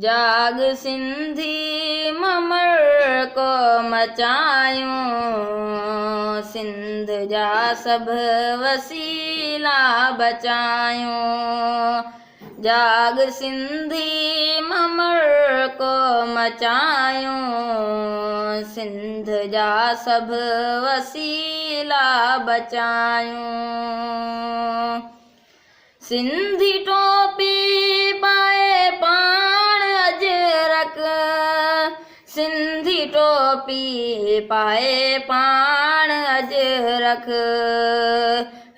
जाग सिंधी ममर को मचायूं, सिंध जा सब वसीला बचायूं। जाग सिंधी ममर को मचायूं, सिंध जा सब वसीला बचायूं। सिंधी टोपी पाए पाण अजरक, सिंधी टोपी पाए पाण अजरक।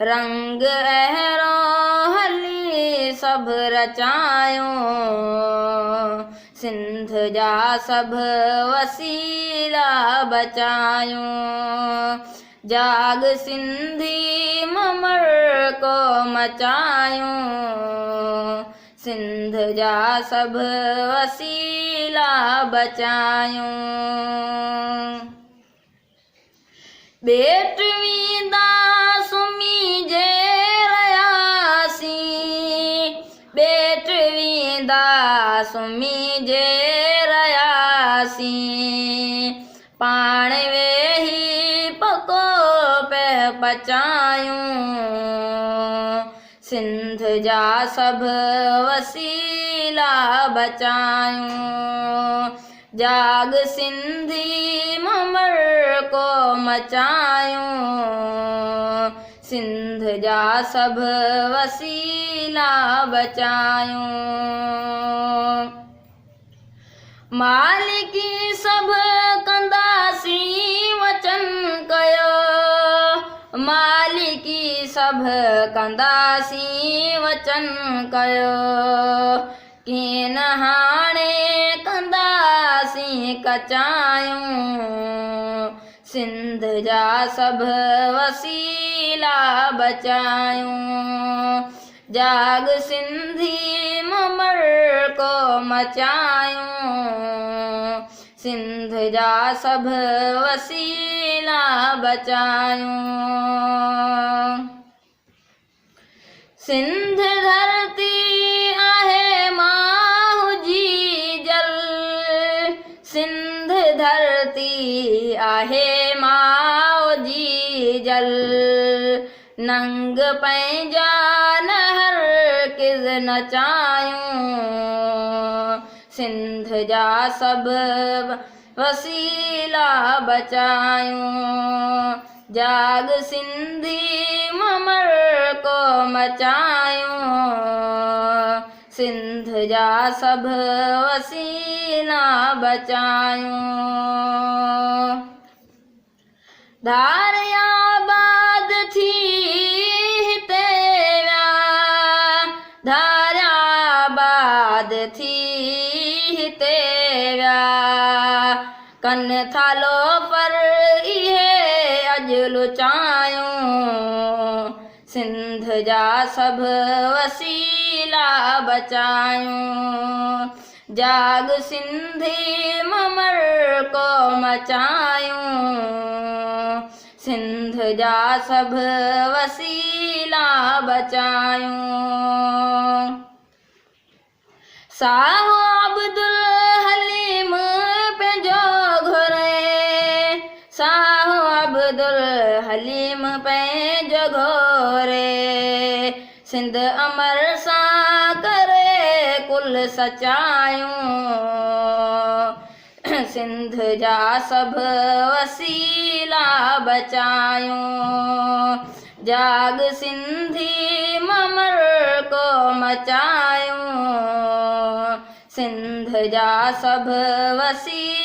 रंग अहिड़ो हली सब रचायूं, सिंध जा सब वसीला बचायूं। जाग सिंधी ममर को मचायूं, सिंध जा सब वसीला बचायूं। बेटवी दा सुमी जे रयासी, बेटवी दा सुमी जे रयासी। पाण वेही पको पे पचायूं, सिंध जा सब वसीला बचायूं। जाग सिंधी ममर को मचायूं, सिंध जा सब वसीला बचायूं। मालिकी सब कंदासी वचन कयो, मालिकी सब कंदासी वचन कयो। कीन हाणे कंदासी कचायूं, सिंध जा सब वसीला बचायूं। जाग सिंधी ममर को मचायूं, सिंध जा सब वसीला बचायूं। सिंध धरती आहे माहू जी जल, सिंध धरती आहे माहू जी जल। नंग पंहिंजा नहर किज नचायूं, सिंध जा सब वसीला बचायूं। जाग सिंधी ममर को मचायूं, सिंध जा सब वसीला बचायूं। धारियाबाद थी हिते विया, धारियाबाद थी हिते विया। कन थालो पर इहे अॼु लुचायूं, सिंध जा सब वसीला बचायूं। जाग सिंधी ममर को मचायूं, सिंध जा सब वसीला बचायूं। साहो अब्दुल हलीम पंहिंजो घोरे, साहो अब्दुल हलीम पंहिंजो घोरे। सिंध अमर सां करे कुल सचायूं, सिंध जा सब वसीला बचायूं। जाग सिंधी ममर को मचायूं, सिंध जा सब वसीला